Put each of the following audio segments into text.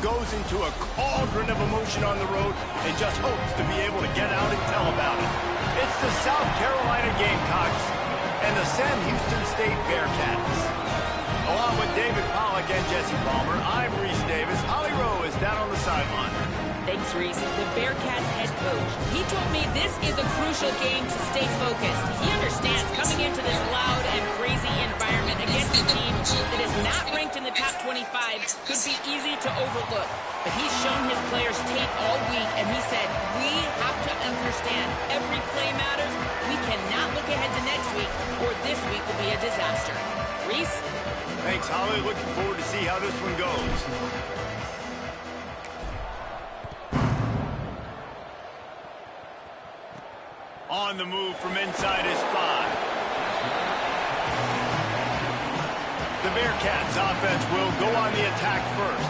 goes into a cauldron of emotion on the road and just hopes to be able to get out and tell about it. It's the South Carolina Gamecocks and the Sam Houston State Bearcats. Along with David Pollack and Jesse Palmer, I'm Reese Davis. Holly Rowe is down on the sideline. Thanks, Reese. The Bearcats head coach. He told me this is a crucial game to stay focused. He understands coming into this loud and crazy environment against a team that is not ranked in the top 25 could be easy to overlook. But he's shown his players tape all week, and he said, we have to understand every play matters. We cannot look ahead to next week, or this week will be a disaster. Reese? Thanks, Holly. Looking forward to see how this one goes. On the move from inside his 5. The Bearcats offense will go on the attack first.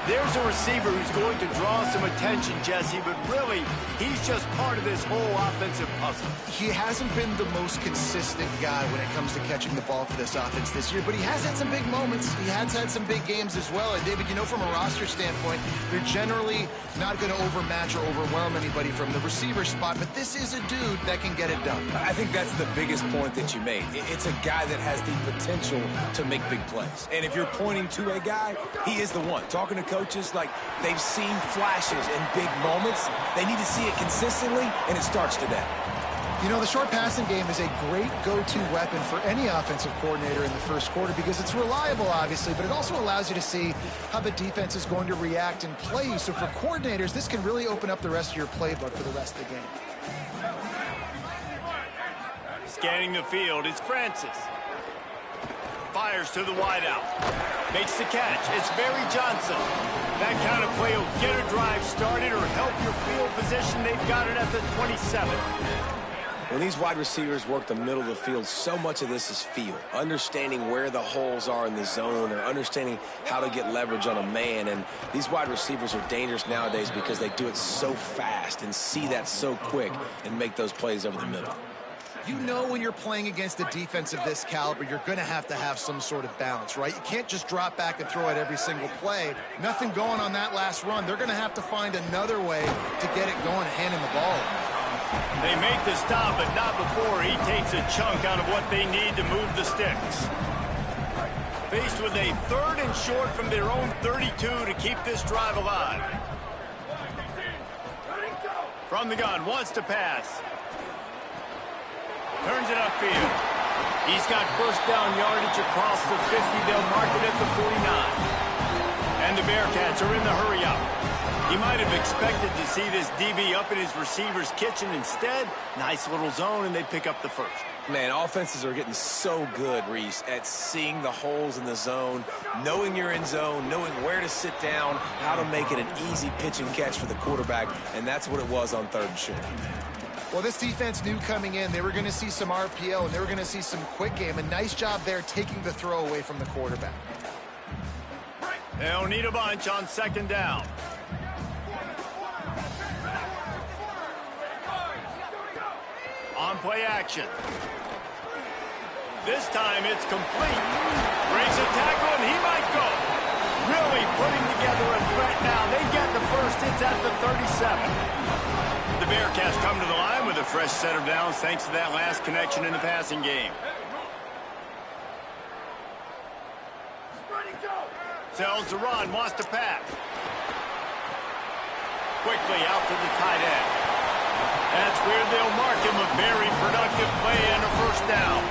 There's a receiver who's going to draw some attention, Jesse, but really, he's just part of this whole offensive puzzle. He hasn't been the most consistent guy when it comes to catching the ball for this offense this year, but he has had some big moments. He has had some big games as well. And, David, you know, from a roster standpoint, they're generally not going to overmatch or overwhelm anybody from the receiver spot, but this is a dude that can get it done. I think that's the biggest point that you made. It's a guy that has the potential to make big plays. And if you're pointing to a guy, he is the one. Talking to coaches, like, they've seen flashes in big moments. They need to see it consistently, and it starts today. You know, the short passing game is a great go-to weapon for any offensive coordinator in the first quarter because it's reliable, obviously, but it also allows you to see how the defense is going to react and play. So for coordinators, this can really open up the rest of your playbook for the rest of the game. Scanning the field, it's Francis. Fires to the wideout. Makes the catch. It's Barry Johnson. That kind of play will get a drive started or help your field position. They've got it at the 27. When these wide receivers work the middle of the field, so much of this is feel. Understanding where the holes are in the zone or understanding how to get leverage on a man. And these wide receivers are dangerous nowadays because they do it so fast and see that so quick and make those plays over the middle. You know when you're playing against a defense of this caliber, you're going to have some sort of balance, right? You can't just drop back and throw it every single play. Nothing going on that last run. They're going to have to find another way to get it going and handing the ball. They make the stop, but not before he takes a chunk out of what they need to move the sticks. Faced with a 3rd and short from their own 32 to keep this drive alive. From the gun, wants to pass. Turns it upfield. He's got first down yardage across the 50. They'll mark it at the 49. And the Bearcats are in the hurry-up. He might have expected to see this DB up in his receiver's kitchen. Instead, nice little zone, and they pick up the first. Man, offenses are getting so good, Reese, at seeing the holes in the zone, knowing you're in zone, knowing where to sit down, how to make it an easy pitch and catch for the quarterback, and that's what it was on 3rd and short. Well, this defense knew coming in they were going to see some RPO and they were going to see some quick game. A nice job there taking the throw away from the quarterback. They'll need a bunch on 2nd down. On play action. This time it's complete. Breaks a tackle and he might go. Really putting together a threat now. They get the first. It's at the 37. The Bearcats come to the line with a fresh set of downs thanks to that last connection in the passing game. Sells the run, wants to pass. Quickly out to the tight end. That's where they'll mark him. A very productive play and a first down.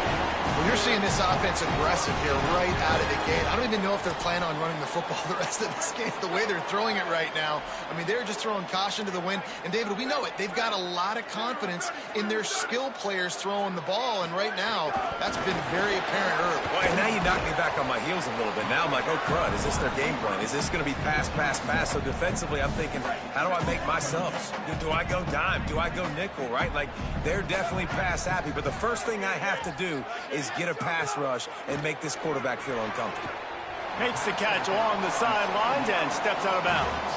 Well, you're seeing this offense aggressive here right out of the gate. I don't even know if they're planning on running the football the rest of this game, the way they're throwing it right now. I mean, they're just throwing caution to the wind. And, David, we know it. They've got a lot of confidence in their skill players throwing the ball. And right now, that's been very apparent early. Well, and now you knock me back on my heels a little bit. Now I'm like, oh, crud, is this their game plan? Is this going to be pass, pass, pass? So defensively, I'm thinking, how do I make my subs? Do I go dime? Do I go nickel, right? Like, they're definitely pass happy. But the first thing I have to do is get a pass rush and make this quarterback feel uncomfortable. Makes the catch along the sidelines and steps out of bounds.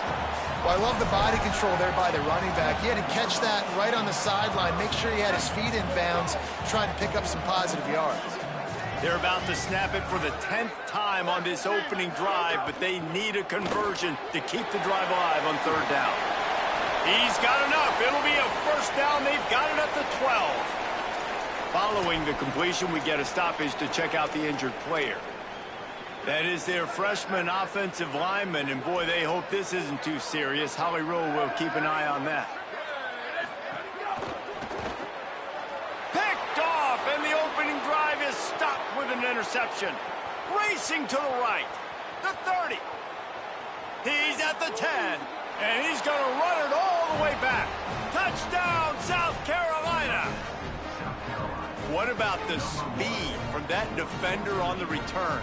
Well, I love the body control there by the running back. He had to catch that right on the sideline, make sure he had his feet in bounds, trying to pick up some positive yards. They're about to snap it for the 10th time on this opening drive, but they need a conversion to keep the drive alive on 3rd down. He's got enough. It'll be a 1st down. They've got it at the 12. Following the completion, we get a stoppage to check out the injured player. That is their freshman offensive lineman, and boy, they hope this isn't too serious. Holly Rowe will keep an eye on that. Picked off, and the opening drive is stopped with an interception. Racing to the right, the 30. He's at the 10, and he's going to run it all the way back. Touchdown, South Carolina. What about the speed from that defender on the return?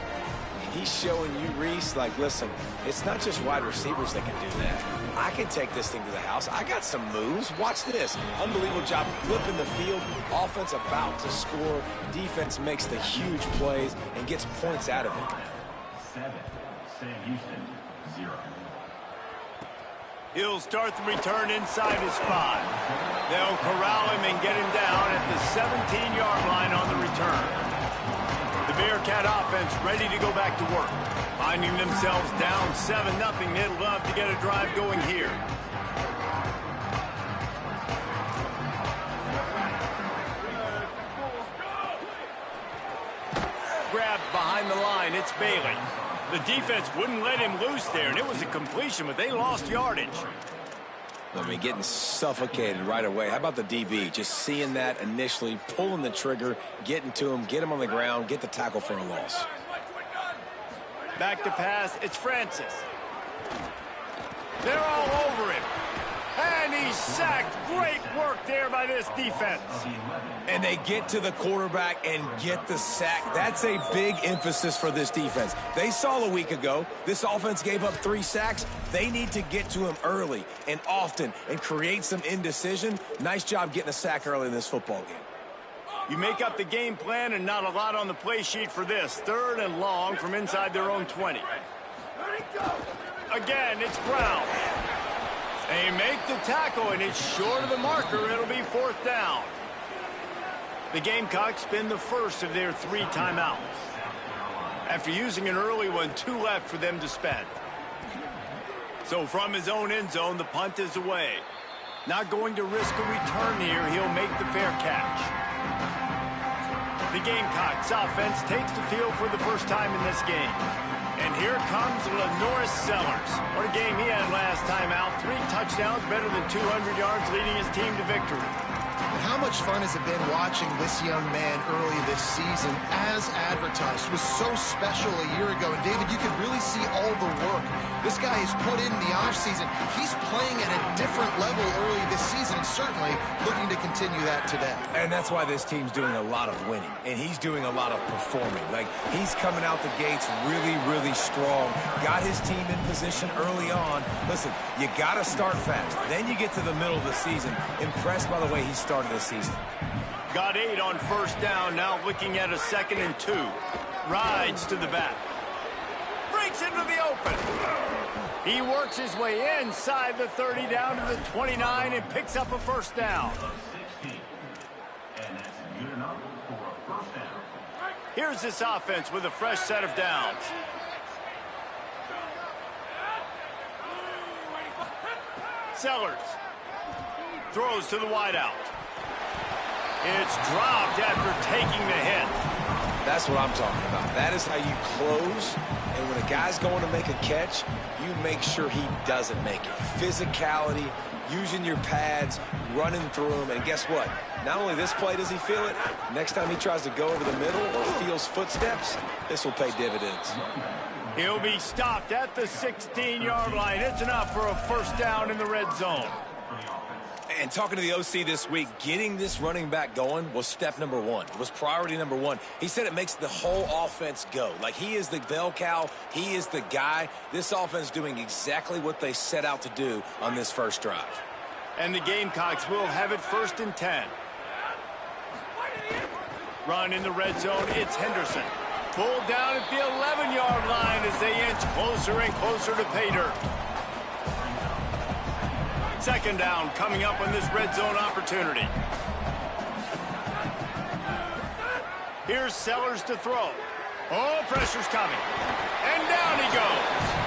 He's showing you, Reese, like, listen, it's not just wide receivers that can do that. I can take this thing to the house. I got some moves. Watch this. Unbelievable job flipping the field. Offense about to score. Defense makes the huge plays and gets points out of it. 7, Sam Houston, 0. He'll start the return inside his 5. They'll corral him and get him down at the 17-yard line on the return. The Bearcat offense ready to go back to work. Finding themselves down 7-0. They'd love to get a drive going here. Grabbed behind the line. It's Bailey. The defense wouldn't let him loose there, and it was a completion, but they lost yardage. I mean, getting suffocated right away. How about the DB? Just seeing that initially, pulling the trigger, getting to him, get him on the ground, get the tackle for a loss. Back to pass. It's Francis. They're all over him. And he's sacked. Great work there by this defense. And they get to the quarterback and get the sack. That's a big emphasis for this defense. They saw a week ago, this offense gave up 3 sacks. They need to get to him early and often and create some indecision. Nice job getting a sack early in this football game. You make up the game plan and not a lot on the play sheet for this. 3rd and long from inside their own 20. Again, it's Brown. They make the tackle, and it's short of the marker. It'll be 4th down. The Gamecocks spin the first of their 3 timeouts. After using an early one, 2 left for them to spend. So from his own end zone, the punt is away. Not going to risk a return here. He'll make the fair catch. The Gamecocks offense takes the field for the first time in this game. And here comes Lenoris Sellers. What a game he had last time out. 3 touchdowns, better than 200 yards, leading his team to victory. And how much fun has it been watching this young man early this season as advertised? It was so special a year ago. And, David, you could really see all the work this guy has put in the offseason. He's playing at a different level early this season and certainly looking to continue that today. And that's why this team's doing a lot of winning. And he's doing a lot of performing. Like, he's coming out the gates really, really strong. Got his team in position early on. Listen, you got to start fast. Then you get to the middle of the season. Impressed by the way he started this season. Got 8 on 1st down. Now looking at a 2nd and 2. Rides to the back. Breaks into the open. He works his way inside the 30 down to the 29 and picks up a 1st down. 16. And that's good enough for a 1st down. Here's this offense with a fresh set of downs. Sellers throws to the wideout. It's dropped after taking the hit. That's what I'm talking about. That is how you close. And when a guy's going to make a catch, you make sure he doesn't make it. Physicality, using your pads, running through him. And guess what? Not only this play does he feel it, next time he tries to go over the middle or feels footsteps, this will pay dividends. He'll be stopped at the 16-yard line. It's enough for a 1st down in the red zone. And talking to the OC this week, getting this running back going was step number 1. It was priority number 1. He said it makes the whole offense go. Like, he is the bell cow. He is the guy. This offense doing exactly what they set out to do on this first drive. And the Gamecocks will have it 1st and 10. Run in the red zone. It's Henderson. Pulled down at the 11-yard line as they inch closer and closer to pay dirt. 2nd down coming up on this red zone opportunity. Here's Sellers to throw. Oh, pressure's coming. And down he goes.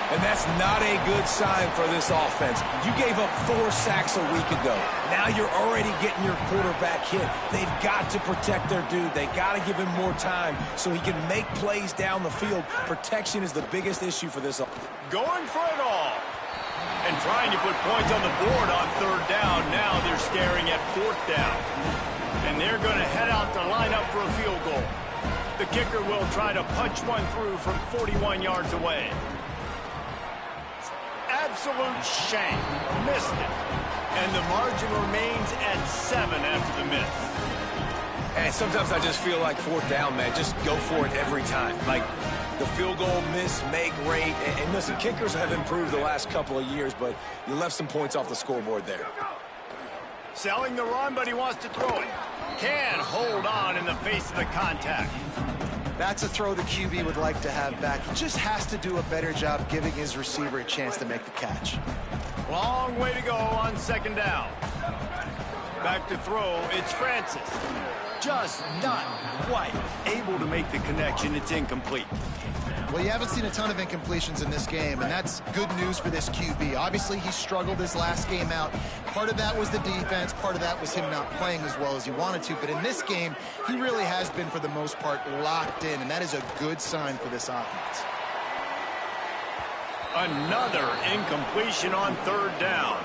And that's not a good sign for this offense. You gave up 4 sacks a week ago. Now you're already getting your quarterback hit. They've got to protect their dude. They got to give him more time so he can make plays down the field. Protection is the biggest issue for this. Going for it all. And trying to put points on the board on 3rd down. Now they're staring at 4th down. And they're going to head out to line up for a field goal. The kicker will try to punch one through from 41 yards away. Absolute shame. Missed it. And the margin remains at 7 after the miss. And sometimes I just feel like 4th down, man. Just go for it every time. Like the field goal miss-make rate. And listen, kickers have improved the last couple of years, but you left some points off the scoreboard there. Selling the run, but he wants to throw it. Can hold on in the face of the contact. That's a throw the QB would like to have back. He just has to do a better job giving his receiver a chance to make the catch. Long way to go on 2nd down. Back to throw, it's Francis. Just not quite able to make the connection. It's incomplete. Well, you haven't seen a ton of incompletions in this game, and that's good news for this QB. Obviously, he struggled his last game out. Part of that was the defense. Part of that was him not playing as well as he wanted to. But in this game, he really has been, for the most part, locked in, and that is a good sign for this offense. Another incompletion on 3rd down.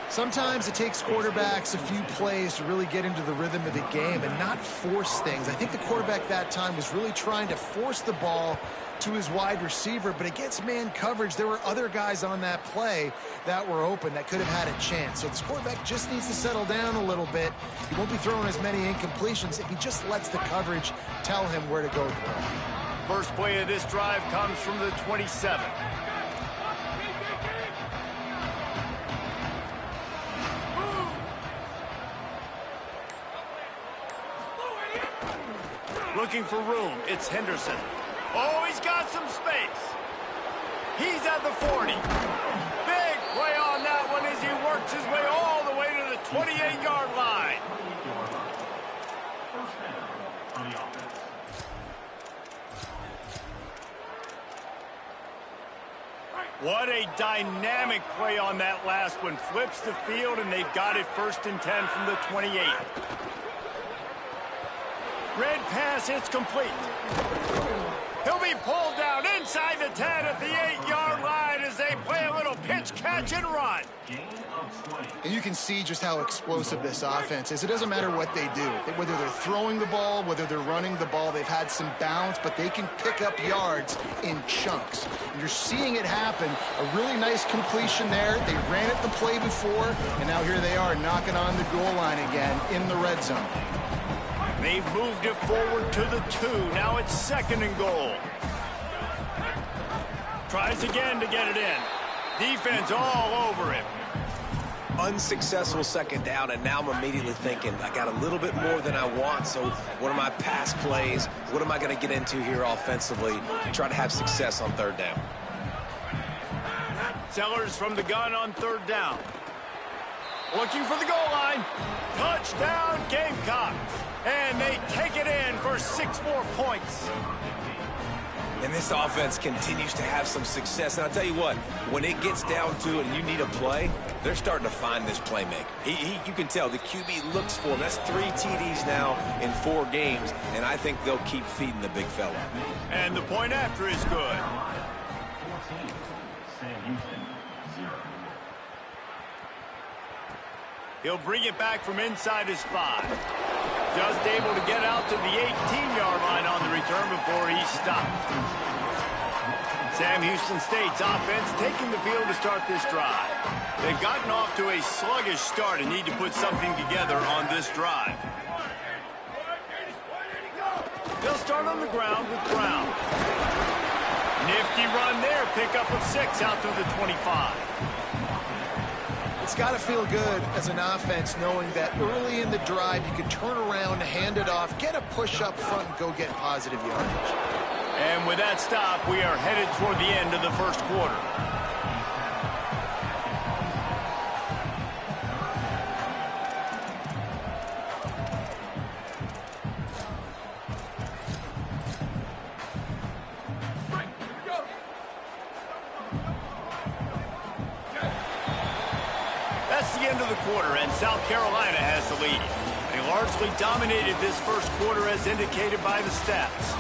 Sometimes it takes quarterbacks a few plays to really get into the rhythm of the game and not force things. I think the quarterback that time was really trying to force the ball to his wide receiver, but against man coverage, there were other guys on that play that were open that could have had a chance. So this quarterback just needs to settle down a little bit. He won't be throwing as many incompletions if he just lets the coverage tell him where to go with the ball. First play of this drive comes from the 27. Looking for room, it's Henderson. Oh, he's got some space. He's at the 40. Big play on that one as he works his way all the way to the 28-yard line. First down for the offense. What a dynamic play on that last one. Flips the field, and they've got it 1st and 10 from the 28. Red pass, it's complete. He'll be pulled down inside the 10 at the 8-yard line as they play a little pitch, catch, and run. And you can see just how explosive this offense is. It doesn't matter what they do. Whether they're throwing the ball, whether they're running the ball, they've had some bounce, but they can pick up yards in chunks. And you're seeing it happen. A really nice completion there. They ran it the play before, and now here they are knocking on the goal line again in the red zone. They've moved it forward to the 2. Now it's 2nd and goal. Tries again to get it in. Defense all over him. Unsuccessful 2nd down, and now I'm immediately thinking, I got a little bit more than I want, so what are my pass plays? What am I going to get into here offensively to try to have success on 3rd down? Sellers from the gun on 3rd down. Looking for the goal line. Touchdown, Gamecocks. And they take it in for 6 more points. And this offense continues to have some success. And I'll tell you what, when it gets down to it and you need a play, they're starting to find this playmaker. You can tell the QB looks for him. That's 3 TDs now in 4 games, and I think they'll keep feeding the big fella. And the point after is good. 14, Sam Houston, 0. He'll bring it back from inside his 5. Just able to get out to the 18-yard line on the return before he stopped. Sam Houston State's offense taking the field to start this drive. They've gotten off to a sluggish start and need to put something together on this drive. They'll start on the ground with Brown. Nifty run there, pickup of 6 out to the 25. It's got to feel good as an offense knowing that early in the drive you can turn around, hand it off, get a push up front, and go get positive yardage. And with that stop, we are headed toward the end of the first quarter. into the quarter, and South Carolina has the lead. They largely dominated this first quarter as indicated by the stats.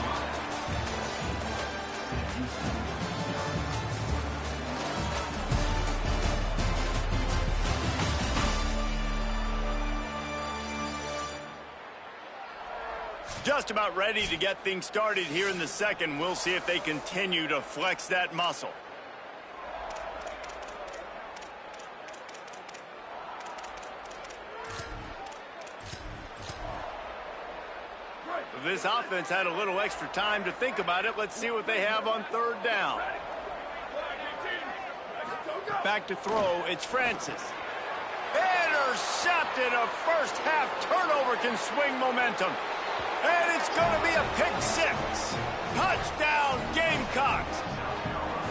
Just about ready to get things started here in the second. We'll see if they continue to flex that muscle. This offense had a little extra time to think about it. Let's see what they have on third down. Back to throw, it's Francis. Intercepted. A first half turnover can swing momentum. And it's going to be a pick six. Touchdown, Gamecocks.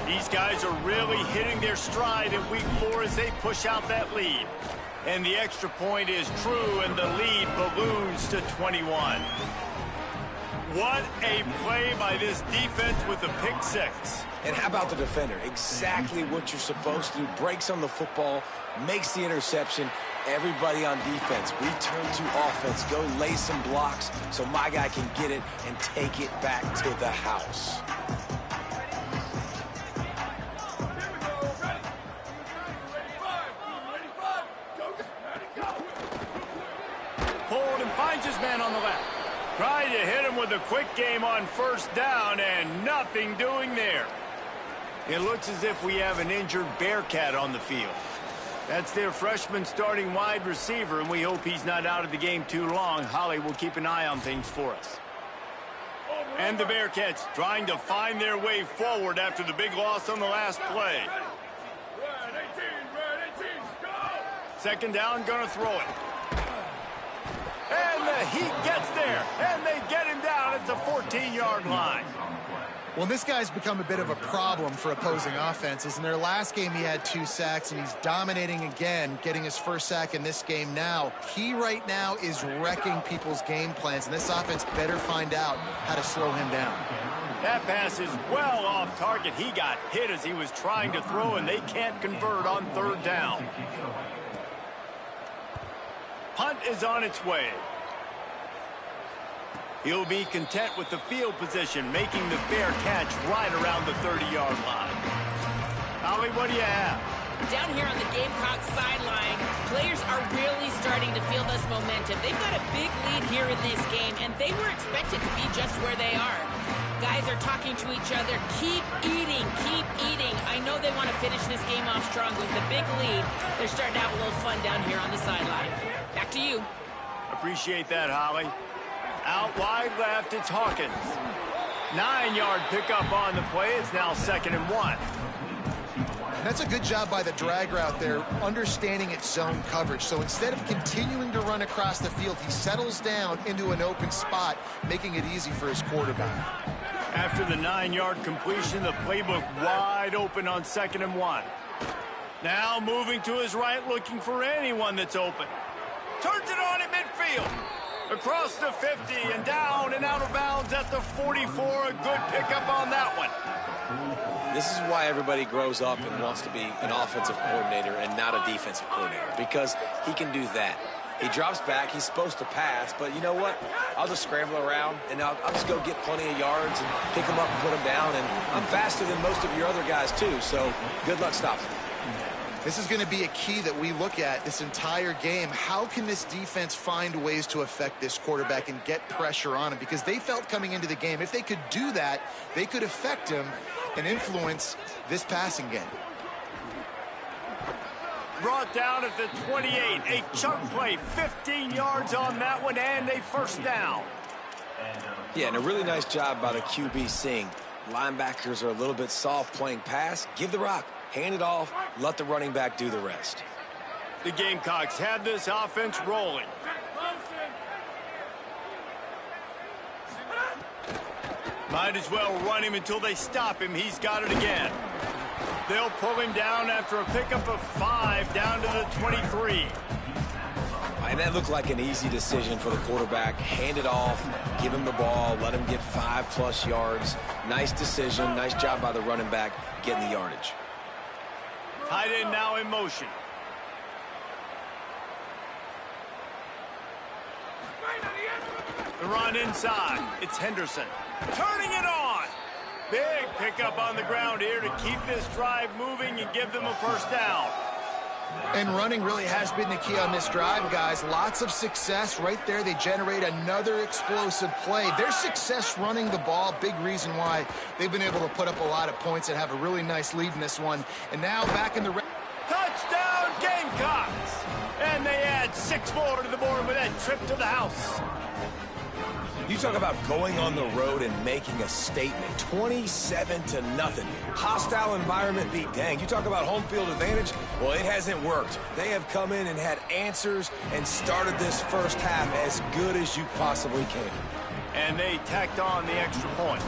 These guys are really hitting their stride in week 4 as they push out that lead. And the extra point is true, and the lead balloons to 21. What a play by this defense with the pick six. And how about the defender? Exactly what you're supposed to do. Breaks on the football, makes the interception. Everybody on defense, return to offense. Go lay some blocks so my guy can get it and take it back to the house. Pulled and finds his man on the left. Trying to hit him with a quick game on first down, and nothing doing there. It looks as if we have an injured Bearcat on the field. That's their freshman starting wide receiver, and we hope he's not out of the game too long. Holly will keep an eye on things for us. And the Bearcats trying to find their way forward after the big loss on the last play. Second down, gonna throw it. And the Heat gets there, and they get him down at the 14-yard line. Well, this guy's become a bit of a problem for opposing offenses. In their last game, he had 2 sacks, and he's dominating again, getting his first sack in this game now. He right now is wrecking people's game plans, and this offense better find out how to slow him down. That pass is well off target. He got hit as he was trying to throw, and they can't convert on third down. Punt is on its way. He'll be content with the field position, making the fair catch right around the 30-yard line. Holly, what do you have? Down here on the Gamecocks sideline, players are really starting to feel this momentum. They've got a big lead here in this game, and they were expected to be just where they are. Guys are talking to each other. Keep eating, keep eating. I know they want to finish this game off strong with the big lead. They're starting to have a little fun down here on the sideline. Back to you. Appreciate that, Holly. Out wide left, it's Hawkins. 9-yard pickup on the play. It's now 2nd and 1. That's a good job by the drag route there, understanding its zone coverage. So instead of continuing to run across the field, he settles down into an open spot, making it easy for his quarterback. After the 9-yard completion, the playbook wide open on 2nd and 1. Now moving to his right, looking for anyone that's open. Turns it on at midfield. Across the 50 and down and out of bounds at the 44. A good pickup on that one. This is why everybody grows up and wants to be an offensive coordinator and not a defensive coordinator, because he can do that. He drops back. He's supposed to pass, but you know what? I'll just scramble around, and I'll just go get plenty of yards and pick them up and put them down, and I'm faster than most of your other guys, too, so good luck stopping me. This is going to be a key that we look at this entire game. How can this defense find ways to affect this quarterback and get pressure on him? Because they felt coming into the game, if they could do that, they could affect him and influence this passing game. Brought down at the 28. A chunk play, 15 yards on that one, and a first down. Yeah, and a really nice job by the QB Singh. Linebackers are a little bit soft playing pass. Give the rock. Hand it off, let the running back do the rest. The Gamecocks have this offense rolling. Might as well run him until they stop him. He's got it again. They'll pull him down after a pickup of 5 down to the 23. And that looked like an easy decision for the quarterback. Hand it off, give him the ball, let him get 5+ yards. Nice decision, nice job by the running back getting the yardage. Tight end now in motion. The run inside. It's Henderson. Turning it on. Big pickup on the ground here to keep this drive moving and give them a first down. And running really has been the key on this drive, guys. Lots of success right there. They generate another explosive play. Their success running the ball, big reason why they've been able to put up a lot of points and have a really nice lead in this one. And now back in the... Touchdown, Gamecocks! And they add 6 more to the board with that trip to the house. You talk about going on the road and making a statement. 27-0. Hostile environment beat. Dang, you talk about home field advantage? Well, it hasn't worked. They have come in and had answers and started this first half as good as you possibly can. And they tacked on the extra point.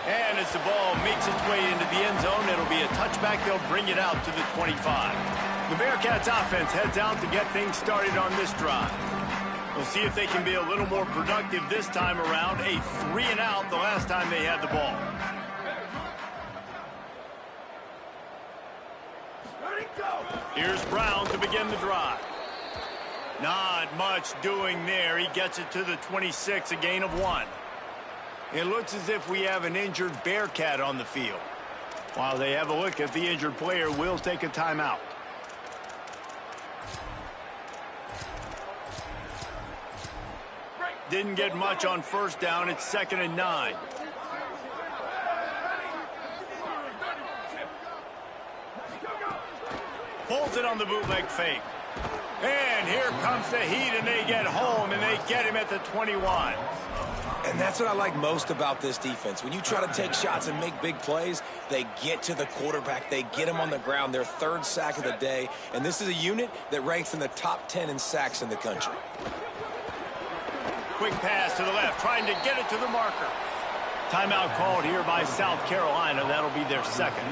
And as the ball makes its way into the end zone, it'll be a touchback. They'll bring it out to the 25. The Bearcats offense heads out to get things started on this drive. We'll see if they can be a little more productive this time around. A 3-and-out the last time they had the ball. Here's Brown to begin the drive. Not much doing there. He gets it to the 26, a gain of 1. It looks as if we have an injured Bearcat on the field. While they have a look at the injured player, we'll take a timeout. Didn't get much on first down. It's 2nd and 9. Pulls it on the bootleg fake. And here comes the heat, and they get home, and they get him at the 21. And that's what I like most about this defense. When you try to take shots and make big plays, they get to the quarterback. They get him on the ground. Their 3rd sack of the day. And this is a unit that ranks in the top 10 in sacks in the country. Quick pass to the left, trying to get it to the marker. Timeout called here by South Carolina. That'll be their 2nd.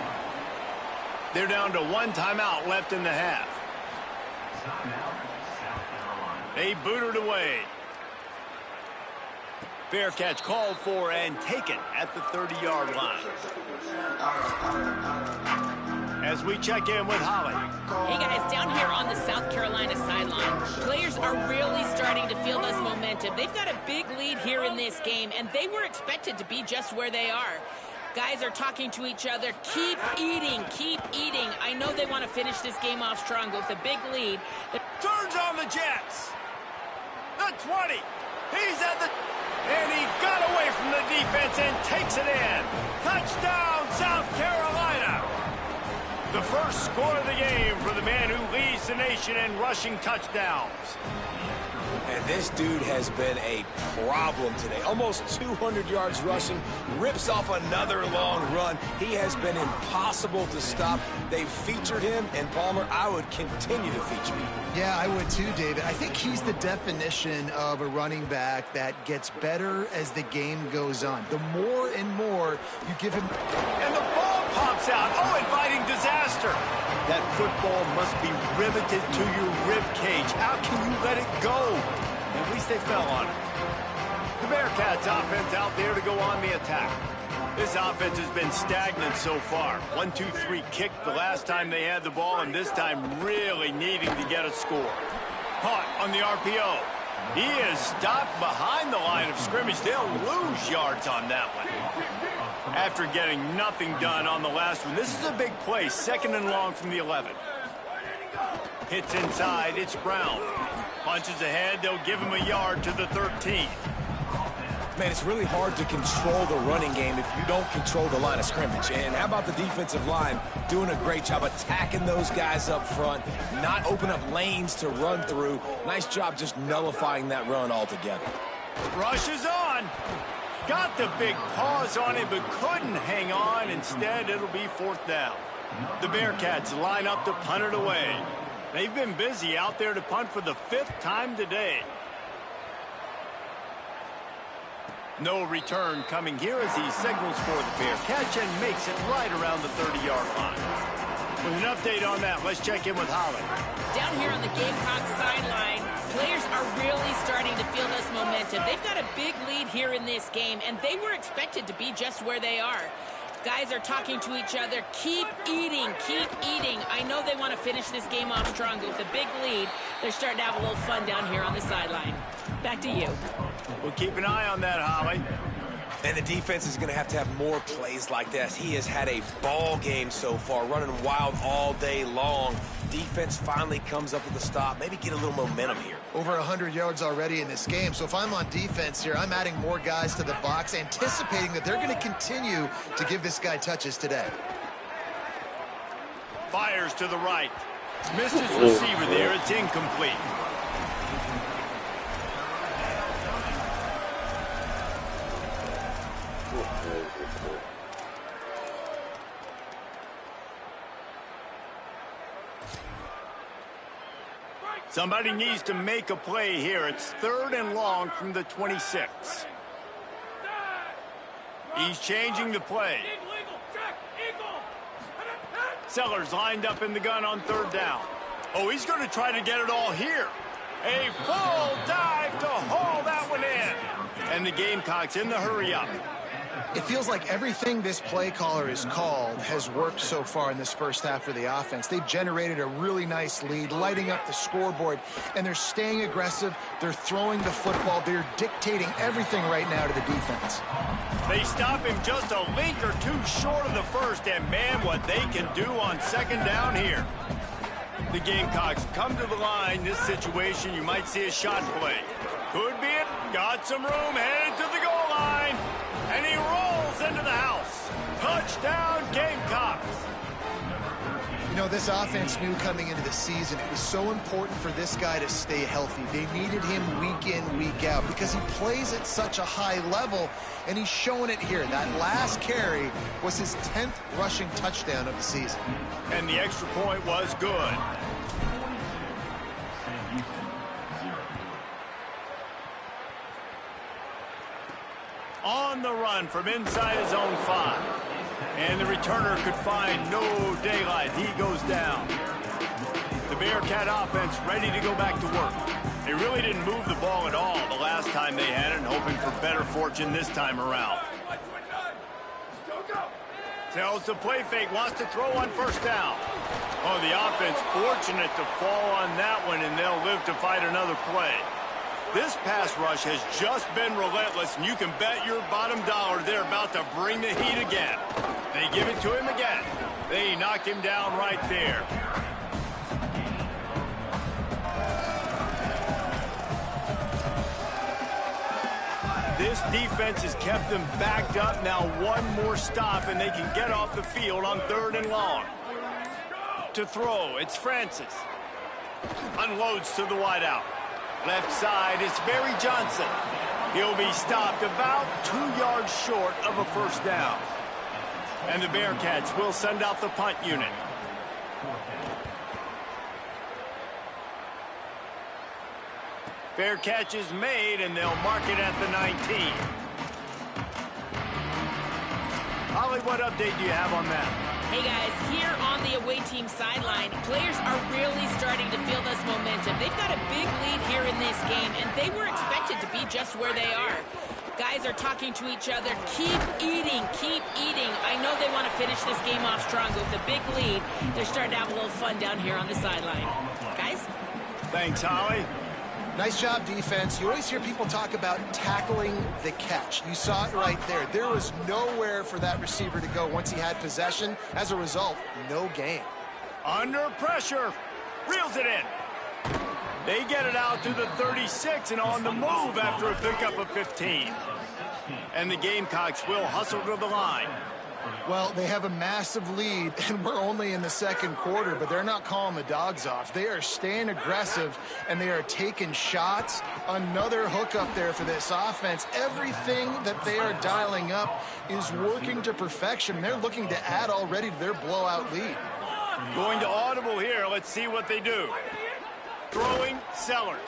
They're down to 1 timeout left in the half. They boot it away. Bearcats called for and taken at the 30-yard line. As we check in with Holly. Hey guys, down here on the South Carolina sideline, players are really starting to feel this momentum. They've got a big lead here in this game, and they were expected to be just where they are. Guys are talking to each other. Keep eating, keep eating. I know they want to finish this game off strong with a big lead. Turns on the Jets. The 20. He's at the... And he got away from the defense and takes it in. Touchdown, South Carolina. The first score of the game for the man who leads the nation in rushing touchdowns. And this dude has been a problem today. Almost 200 yards rushing, rips off another long run. He has been impossible to stop. They've featured him, and Palmer, I would continue to feature him. Yeah, I would too, David. I think he's the definition of a running back that gets better as the game goes on. The more and more you give him... And the ball pops out. Oh, inviting disaster. That football must be riveted to your rib cage. How can you let it go? At least they fell on it. The Bearcats offense out there to go on the attack. This offense has been stagnant so far. 1-2-3 kick the last time they had the ball, and this time really needing to get a score. Caught on the RPO. He is stopped behind the line of scrimmage. They'll lose yards on that one. After getting nothing done on the last one, this is a big play. 2nd and long from the 11. Hits inside. It's Brown. Punches ahead. They'll give him a yard to the 13. Man, it's really hard to control the running game if you don't control the line of scrimmage. And how about the defensive line doing a great job attacking those guys up front, not open up lanes to run through. Nice job just nullifying that run altogether. Rush is on. Got the big pause on it, but couldn't hang on. Instead, it'll be 4th down. The Bearcats line up to punt it away. They've been busy out there to punt for the 5th time today. No return coming here as he signals for the fair catch and makes it right around the 30-yard line. With an update on that, let's check in with Holly. Down here on the Gamecocks sideline, players are really starting to feel this momentum. They've got a big lead here in this game, and they were expected to be just where they are. Guys are talking to each other. Keep eating, keep eating. I know they want to finish this game off strong, but with a big lead, they're starting to have a little fun down here on the sideline. Back to you. We'll keep an eye on that, Holly. And the defense is going to have more plays like this. He has had a ball game so far, running wild all day long. Defense finally comes up with a stop, maybe get a little momentum here. Over 100 yards already in this game. So if I'm on defense here, I'm adding more guys to the box, anticipating that they're going to continue to give this guy touches today. Fires to the right. Missed his receiver there. It's incomplete. Somebody needs to make a play here. It's 3rd and long from the 26. He's changing the play. Sellers lined up in the gun on 3rd down. Oh, he's going to try to get it all here. A full dive to haul that one in. And the Gamecocks in the hurry up. It feels like everything this play caller has called has worked so far in this first half for the offense. They've generated a really nice lead, lighting up the scoreboard, and they're staying aggressive. They're throwing the football. They're dictating everything right now to the defense. They stop him just a link or two short of the first, and man, what they can do on 2nd down here. The Gamecocks come to the line. This situation, you might see a shot play. Could be it. Got some room, headed to the goal line. And he rolls into the house. Touchdown, Gamecocks. You know, this offense knew coming into the season it was so important for this guy to stay healthy. They needed him week in, week out because he plays at such a high level, and he's showing it here. That last carry was his 10th rushing touchdown of the season. And the extra point was good. On the run from inside his own 5. And the returner could find no daylight. He goes down. The Bearcat offense ready to go back to work. They really didn't move the ball at all the last time they had it, and hoping for better fortune this time around. Tells the play fake, wants to throw on 1st down. Oh, the offense fortunate to fall on that one, and they'll live to fight another play. This pass rush has just been relentless, and you can bet your bottom dollar they're about to bring the heat again. They give it to him again. They knock him down right there. This defense has kept them backed up. Now one more stop, and they can get off the field on 3rd and long. To throw, it's Francis. Unloads to the wideout. Left side, it's Barry Johnson. He'll be stopped about 2 yards short of a 1st down. And the Bearcats will send out the punt unit. Fair catch is made, and they'll mark it at the 19. Holly, what update do you have on that? Hey guys, here on the away team sideline, players are really starting to feel this momentum. They've got a big lead here in this game, and they were expected to be just where they are. Guys are talking to each other. Keep eating, keep eating. I know they want to finish this game off strong, but with a big lead, they're starting to have a little fun down here on the sideline. Guys? Thanks, Holly. Nice job, defense. You always hear people talk about tackling the catch. You saw it right there. There was nowhere for that receiver to go once he had possession. As a result, no gain. Under pressure. Reels it in. They get it out to the 36 and on the move after a pickup of 15. And the Gamecocks will hustle to the line. Well, they have a massive lead, and we're only in the 2nd quarter, but they're not calling the dogs off. They are staying aggressive, and they are taking shots. Another hook up there for this offense. Everything that they are dialing up is working to perfection. They're looking to add already to their blowout lead. Going to audible here. Let's see what they do. Throwing, Sellers.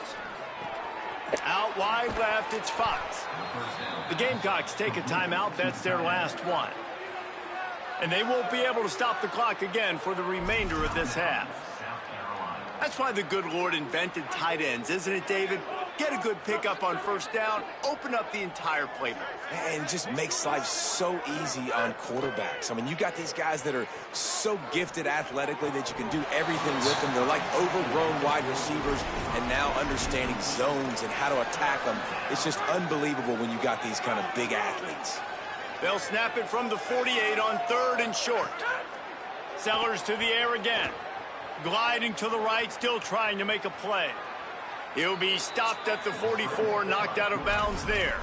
Out wide left, it's Fox. The Gamecocks take a timeout. That's their last one. And they won't be able to stop the clock again for the remainder of this half. That's why the good Lord invented tight ends, isn't it, David? get a good pickup on first down, open up the entire playbook. And it just makes life so easy on quarterbacks. I mean, you got these guys that are so gifted athletically that you can do everything with them. They're like overgrown wide receivers, and now understanding zones and how to attack them. It's just unbelievable when you got these kind of big athletes. They'll snap it from the 48 on 3rd and short. Sellers to the air again. Gliding to the right, still trying to make a play. He'll be stopped at the 44, knocked out of bounds there.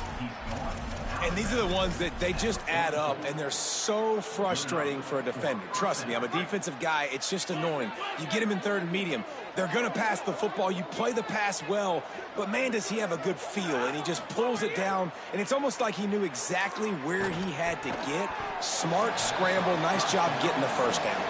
And these are the ones that they just add up, and they're so frustrating for a defender. Trust me, I'm a defensive guy. It's just annoying. You get him in 3rd and medium. They're going to pass the football. You play the pass well, but, man, does he have a good feel, and he just pulls it down, and it's almost like he knew exactly where he had to get. Smart scramble. Nice job getting the first down.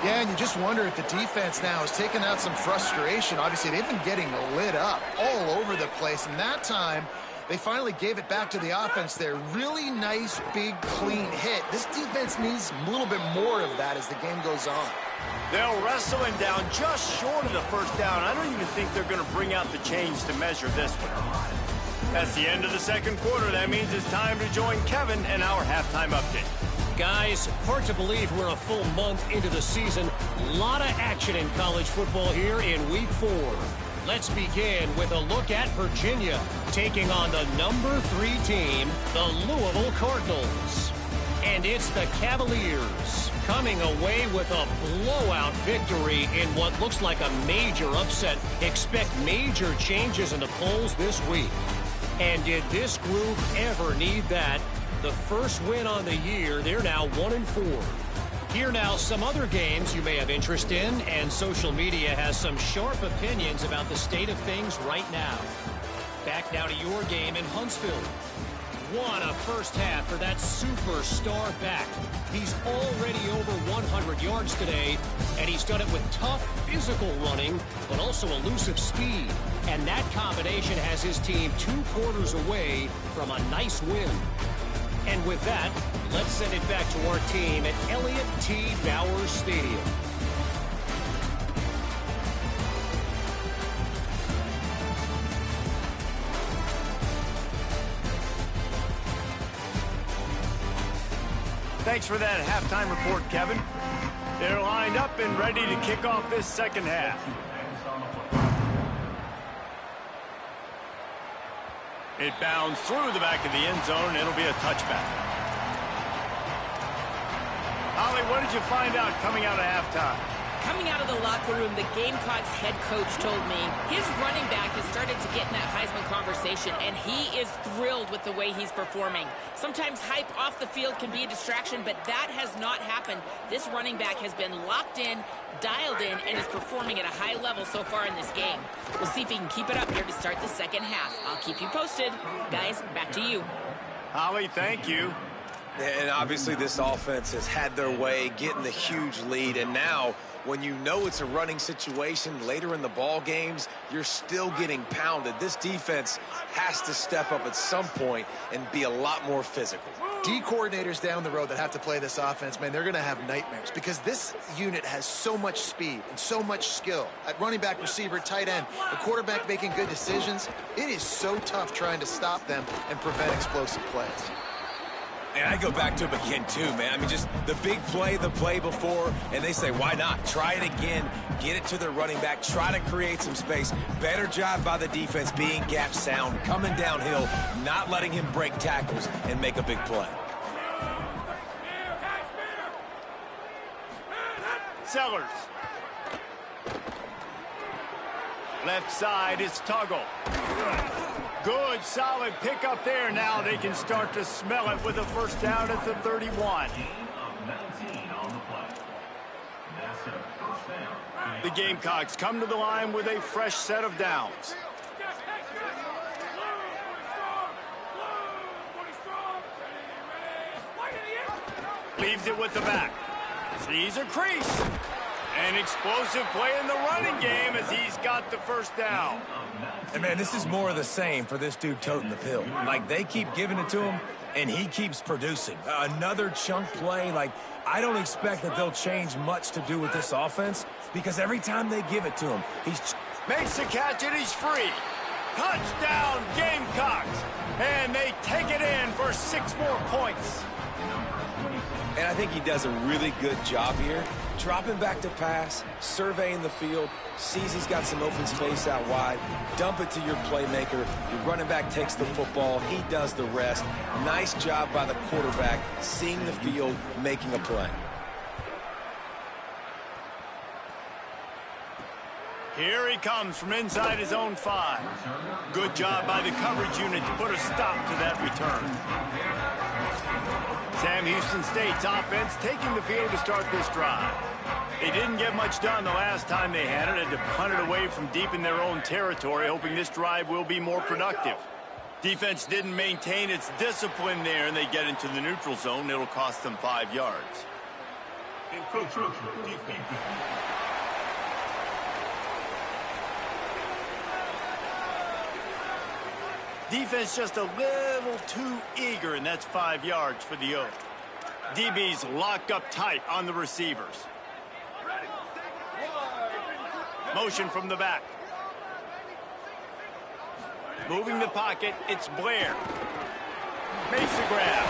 Yeah, and you just wonder if the defense now has taken out some frustration. Obviously, they've been getting lit up all over the place, and that time they finally gave it back to the offense there. Really nice, big, clean hit. This defense needs a little bit more of that as the game goes on. They'll wrestle him down just short of the first down. I don't even think they're going to bring out the chains to measure this one. That's the end of the second quarter. That means it's time to join Kevin and our halftime update. Guys, hard to believe we're a full month into the season. A lot of action in college football here in Week 4. Let's begin with a look at Virginia taking on the number 3 team, the Louisville Cardinals. And it's the Cavaliers coming away with a blowout victory in what looks like a major upset. Expect major changes in the polls this week. And did this group ever need that? The first win on the year, they're now 1-4. Here now some other games you may have interest in, and social media has some sharp opinions about the state of things right now. Back now to your game in Huntsville. What a first half for that superstar back. He's already over 100 yards today, and he's done it with tough physical running, but also elusive speed. And that combination has his team 2 quarters away from a nice win. And with that, let's send it back to our team at Elliott T. Bowers Stadium. Thanks for that halftime report, Kevin. They're lined up and ready to kick off this second half. It bounds through the back of the end zone. It'll be a touchback. Holly, what did you find out coming out of halftime? Coming out of the locker room, the Gamecocks head coach told me his running back has started to get in that Heisman conversation, and he is thrilled with the way he's performing. Sometimes hype off the field can be a distraction, but that has not happened. This running back has been locked in, dialed in, and is performing at a high level so far in this game. We'll see if he can keep it up here to start the second half. I'll keep you posted. Guys, back to you. Holly, thank you. And obviously this offense has had their way, getting the huge lead, and now when you know it's a running situation later in the ball games, you're still getting pounded. This defense has to step up at some point and be a lot more physical. D coordinators down the road that have to play this offense, man, they're going to have nightmares because this unit has so much speed and so much skill at running back, receiver, tight end, the quarterback making good decisions. It is so tough trying to stop them and prevent explosive plays. And I go back to it again, too, man. I mean, just the big play, the play before, and they say, why not? Try it again, get it to their running back, try to create some space. Better job by the defense being gap sound, coming downhill, not letting him break tackles and make a big play. Sellers. Left side is Tuggle. Good, solid pickup there. Now they can start to smell it with a first down at the 31. The Gamecocks come to the line with a fresh set of downs. Leaves it with the back. Sees a crease. An explosive play in the running game as he's got the first down. And, man, this is more of the same for this dude toting the pill. Like, they keep giving it to him, and he keeps producing. Another chunk play. Like, I don't expect that they'll change much to do with this offense because every time they give it to him, he's... Makes the catch, and he's free. Touchdown, Gamecocks! And they take it in for 6 more points. And I think he does a really good job here. Dropping back to pass, surveying the field, sees he's got some open space out wide, dump it to your playmaker. Your running back takes the football. He does the rest. Nice job by the quarterback, seeing the field, making a play. Here he comes from inside his own 5. Good job by the coverage unit to put a stop to that return. Sam Houston State's offense taking the field to start this drive. They didn't get much done the last time they had it, and to punt it away from deep in their own territory, hoping this drive will be more productive. Defense didn't maintain its discipline there, and they get into the neutral zone. It'll cost them 5 yards. Defense just a little too eager, and that's 5 yards for the Oak. DB's locked up tight on the receivers. Motion from the back. Moving the pocket, it's Blair. Makes the grab.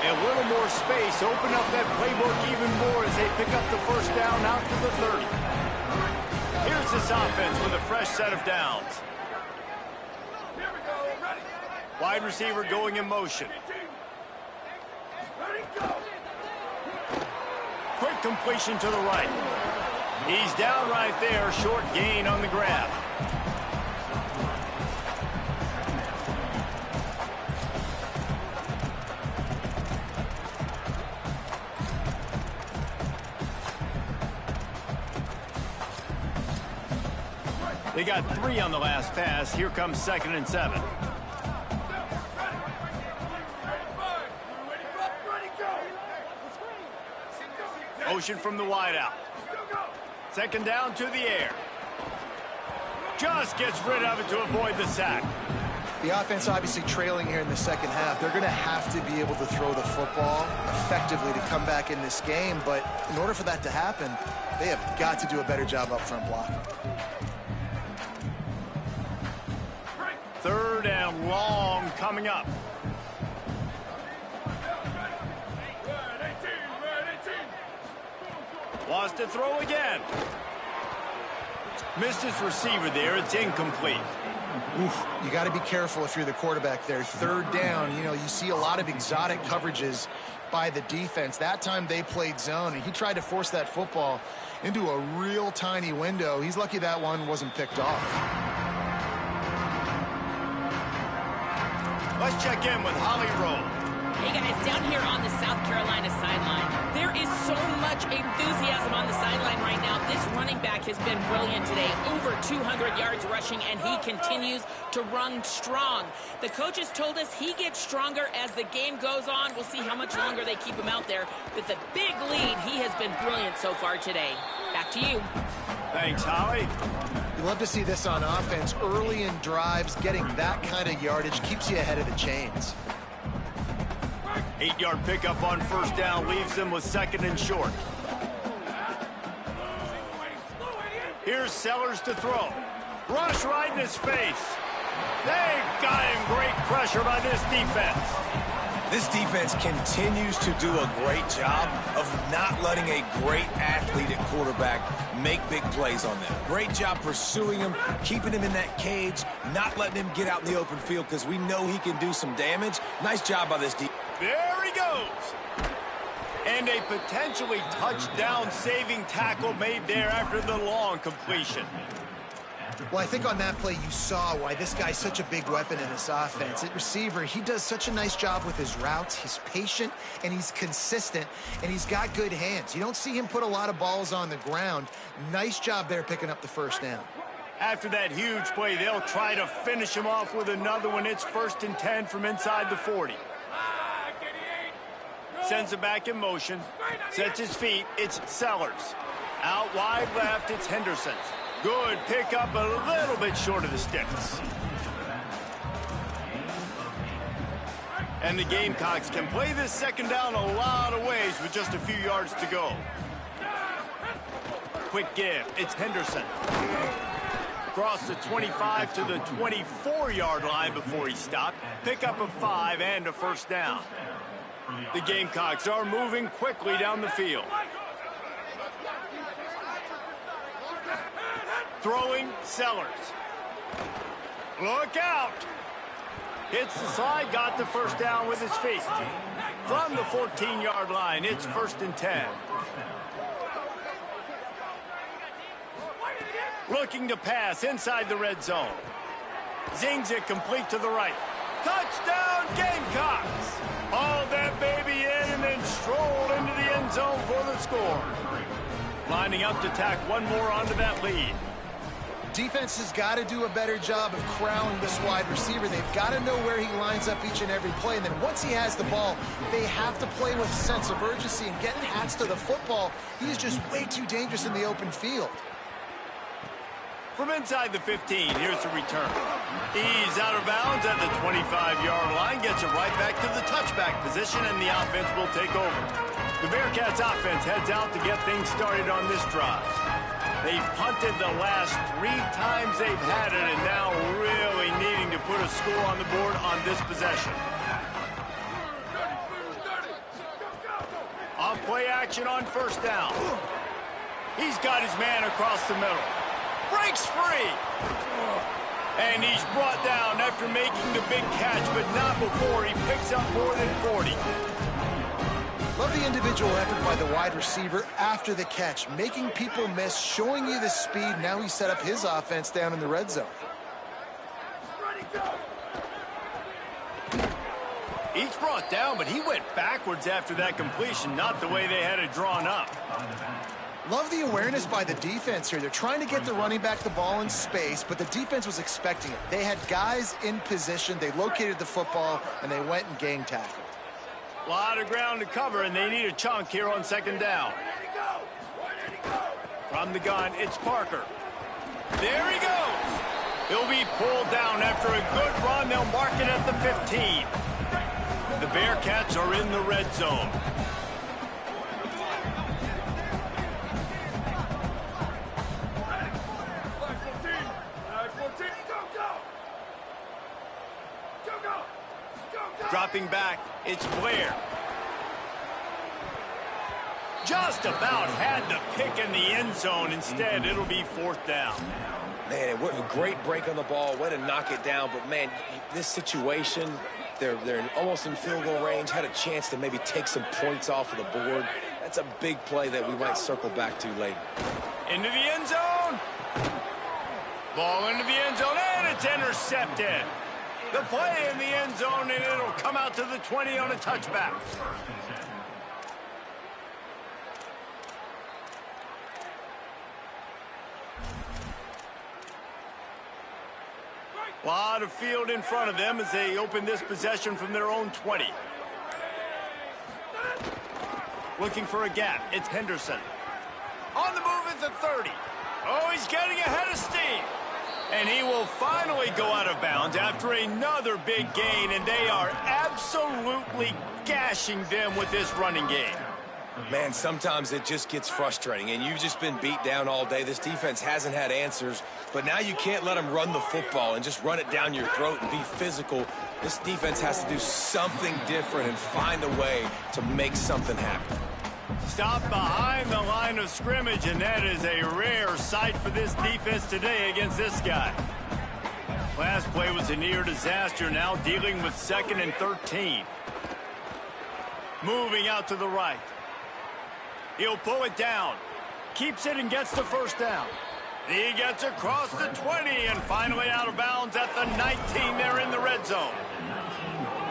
A little more space, open up that playbook even more as they pick up the first down out to the 30. Here's this offense with a fresh set of downs. Wide receiver going in motion. Quick completion to the right. He's down right there, short gain on the grab. They got 3 on the last pass. Here comes 2nd and 7. Motion from the wideout. 2nd down to the air. Just gets rid of it to avoid the sack. The offense obviously trailing here in the second half. They're going to have to be able to throw the football effectively to come back in this game. But in order for that to happen, they have got to do a better job up front blocking. 3rd and long coming up. Wants to throw again. Missed his receiver there. It's incomplete. Oof, you got to be careful if you're the quarterback there. 3rd down, you know, you see a lot of exotic coverages by the defense. That time they played zone, and he tried to force that football into a real tiny window. He's lucky that one wasn't picked off. Let's check in with Holly Rowe. Hey guys, down here on the South Carolina sideline, there is so much enthusiasm on the sideline right now. This running back has been brilliant today. Over 200 yards rushing, and he continues to run strong. The coaches told us he gets stronger as the game goes on. We'll see how much longer they keep him out there. With a big lead, he has been brilliant so far today. Back to you. Thanks, Holly. You love to see this on offense. Early in drives, getting that kind of yardage keeps you ahead of the chains. 8-yard pickup on 1st down leaves them with 2nd and short. Here's Sellers to throw. Rush right in his face. They've got him. Great pressure by this defense. This defense continues to do a great job of not letting a great athlete at quarterback make big plays on them. Great job pursuing him, keeping him in that cage, not letting him get out in the open field because we know he can do some damage. Nice job by this defense. There he goes. And a potentially touchdown-saving tackle made there after the long completion. Well, I think on that play you saw why this guy's such a big weapon in this offense. At receiver, he does such a nice job with his routes. He's patient, and he's consistent, and he's got good hands. You don't see him put a lot of balls on the ground. Nice job there picking up the 1st down. After that huge play, they'll try to finish him off with another one. It's 1st and 10 from inside the 40. Sends it back in motion. Sets his feet. It's Sellers. Out wide left, it's Henderson. Good pickup, a little bit short of the sticks. And the Gamecocks can play this 2nd down a lot of ways with just a few yards to go. Quick give. It's Henderson. across the 25 to the 24-yard line before he stopped. Pickup of 5 and a first down. The Gamecocks are moving quickly down the field. Throwing, Sellers. Look out! Hits the slide, got the first down with his feet. From the 14-yard line, it's 1st and 10. Looking to pass inside the red zone. Zings it complete to the right. Touchdown, Gamecocks! Haul that baby in and then stroll into the end zone for the score. Lining up to tack one more onto that lead. Defense has got to do a better job of corralling this wide receiver. They've got to know where he lines up each and every play. And then once he has the ball, they have to play with a sense of urgency and get Hats to the football. He's just way too dangerous in the open field. From inside the 15, here's the return. He's out of bounds at the 25-yard line, gets it right back to the touchback position, and the offense will take over. The Bearcats offense heads out to get things started on this drive. They've punted the last 3 times they've had it, and now really needing to put a score on the board on this possession. Off play action on first down. He's got his man across the middle. Breaks free. And he's brought down after making the big catch, but not before he picks up more than 40. Love the individual effort by the wide receiver after the catch, making people miss, showing you the speed. Now he set up his offense down in the red zone. He's brought down, but he went backwards after that completion, not the way they had it drawn up. Love the awareness by the defense here. They're trying to get the running back the ball in space, but the defense was expecting it. They had guys in position. They located the football, and they went and gang tackled. A lot of ground to cover, and they need a chunk here on second down. From the gun, it's Parker. There he goes. He'll be pulled down after a good run. They'll mark it at the 15. The Bearcats are in the red zone. Dropping back, it's Blair. Just about had the pick in the end zone. Instead, it'll be 4th down. Man, it wasn't a great break on the ball, way to knock it down, but man, this situation, they're almost in field goal range, had a chance to maybe take some points off of the board. That's a big play that we might circle back to later. Into the end zone. Ball into the end zone, and it's intercepted. The play in the end zone, and it'll come out to the 20 on a touchback. A lot of field in front of them as they open this possession from their own 20. Looking for a gap, it's Henderson. On the move at the 30. Oh, he's getting ahead of steam. And he will finally go out of bounds after another big gain, and they are absolutely gashing them with this running game. Man, sometimes it just gets frustrating, and you've just been beat down all day. This defense hasn't had answers, but now you can't let them run the football and just run it down your throat and be physical. This defense has to do something different and find a way to make something happen. Stop behind the line of scrimmage, and that is a rare sight for this defense today against this guy. Last play was a near disaster, now dealing with 2nd and 13. Moving out to the right. He'll pull it down. Keeps it and gets the first down. He gets across the 20 and finally out of bounds at the 19. They're in the red zone.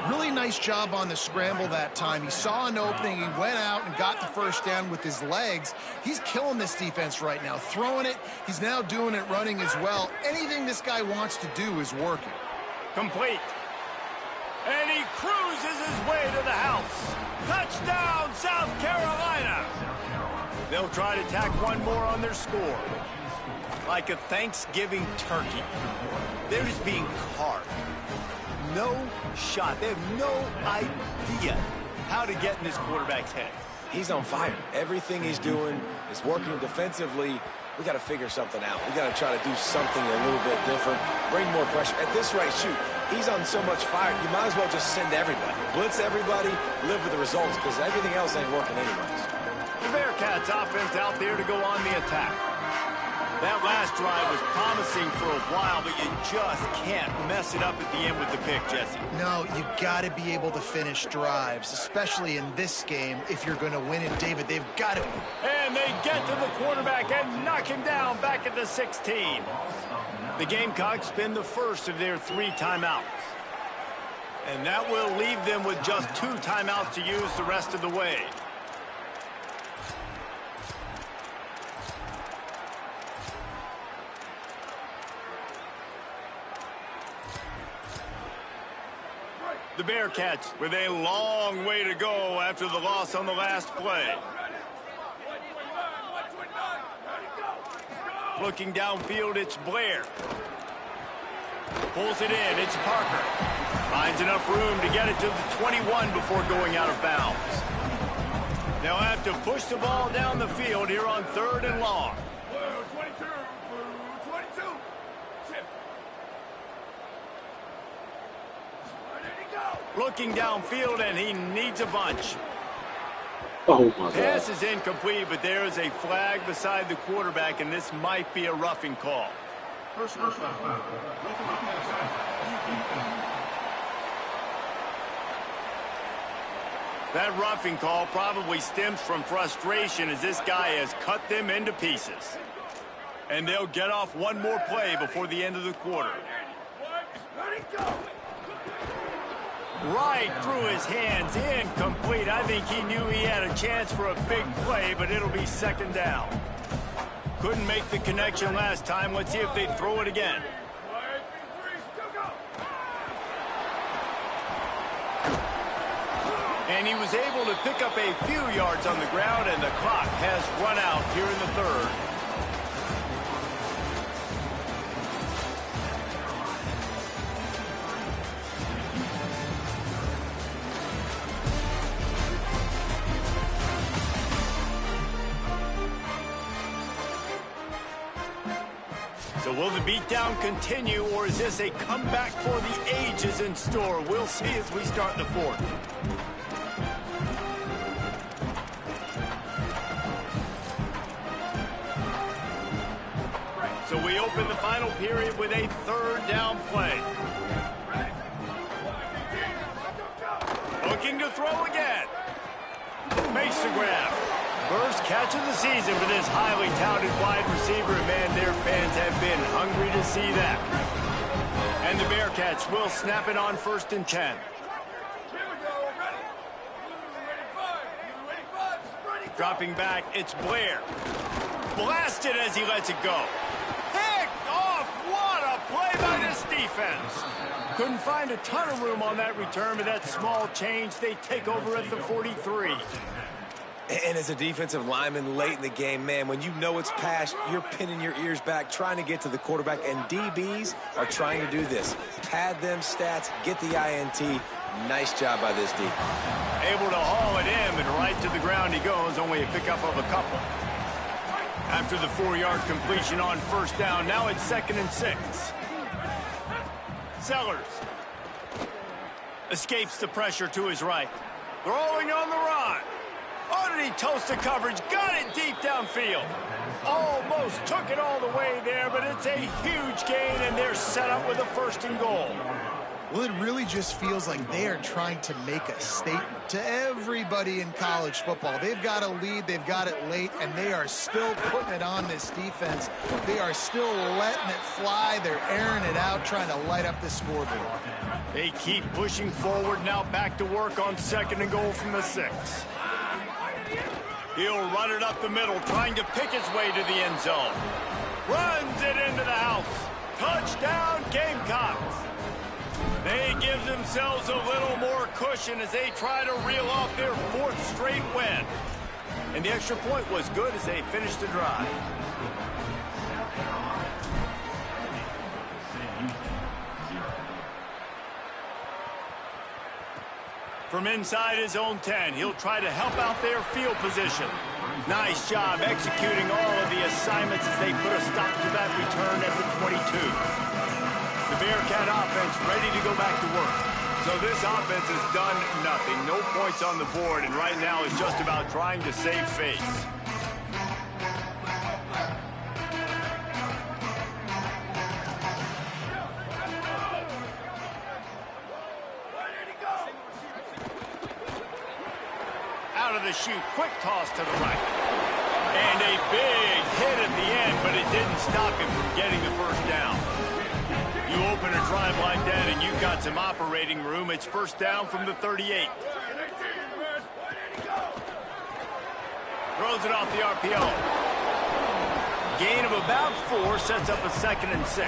Really nice job on the scramble that time. He saw an opening. He went out and got the first down with his legs. He's killing this defense right now. Throwing it. He's now doing it running as well. Anything this guy wants to do is working. Complete. And he cruises his way to the house. Touchdown, South Carolina. They'll try to tack one more on their score. Like a Thanksgiving turkey. They're just being carved. No shot. They have no idea how to get in this quarterback's head. He's on fire. Everything he's doing is working defensively. we got to figure something out. We got to try to do something a little bit different, bring more pressure. At this rate, shoot, he's on so much fire, you might as well just send everybody. Blitz everybody, live with the results, because everything else ain't working anyways. The Bearcats offense out there to go on the attack. That last drive was promising for a while, but you just can't mess it up at the end with the pick, Jesse. No, you got to be able to finish drives, especially in this game. If you're going to win it, David, they've got to. And they get to the quarterback and knock him down back at the 16. The Gamecocks spend the first of their 3 timeouts. And that will leave them with just 2 timeouts to use the rest of the way. The Bearcats with a long way to go after the loss on the last play. Looking downfield, it's Blair. Pulls it in, it's Parker. Finds enough room to get it to the 21 before going out of bounds. They'll have to push the ball down the field here on 3rd and long. Looking downfield, and he needs a bunch. Oh, my God. Pass is incomplete, but there is a flag beside the quarterback, and this might be a roughing call. That roughing call probably stems from frustration as this guy has cut them into pieces. And they'll get off one more play before the end of the quarter. Right through his hands, incomplete. I think he knew he had a chance for a big play, but it'll be 2nd down. Couldn't make the connection last time. Let's see if they throw it again. And he was able to pick up a few yards on the ground, and the clock has run out here in the 3rd. So will the beatdown continue, or is this a comeback for the ages in store? We'll see as we start the 4th. So we open the final period with a 3rd down play. Looking to throw again. Makes the grab. First catch of the season for this highly touted wide receiver, and man, their fans have been hungry to see that. And the Bearcats will snap it on 1st and 10. Dropping back, it's Blair. Blasted as he lets it go. Picked off! What a play by this defense! Couldn't find a ton of room on that return, but that small change, they take over at the 43. And as a defensive lineman late in the game, man, when you know it's past, you're pinning your ears back, trying to get to the quarterback, and DBs are trying to do this. Pad them stats, get the INT. Nice job by this D. Able to haul it in, but right to the ground he goes, only a pickup of a couple. After the 4-yard completion on 1st down, now it's 2nd and 6. Sellers escapes the pressure to his right. Throwing on the run. Oh, did he toast the coverage? Got it deep downfield. Almost took it all the way there, but it's a huge gain, and they're set up with a 1st and goal. Well, it really just feels like they are trying to make a statement to everybody in college football. They've got a lead, they've got it late, and they are still putting it on this defense. They are still letting it fly. They're airing it out, trying to light up the scoreboard. They keep pushing forward, now back to work on 2nd and goal from the 6. He'll run it up the middle, trying to pick his way to the end zone. Runs it into the house. Touchdown, Gamecocks. They give themselves a little more cushion as they try to reel off their 4th straight win. And the extra point was good as they finished the drive. From inside his own 10, he'll try to help out their field position. Nice job executing all of the assignments as they put a stop to that return at the 22. The Bearcat offense ready to go back to work. So this offense has done nothing. No points on the board, and right now it's just about trying to save face. Out of the chute, quick toss to the right. And a big hit at the end, but it didn't stop him from getting the first down. You open a drive like that and you've got some operating room. It's first down from the 38. Throws it off the RPO. Gain of about 4 sets up a 2nd and 6.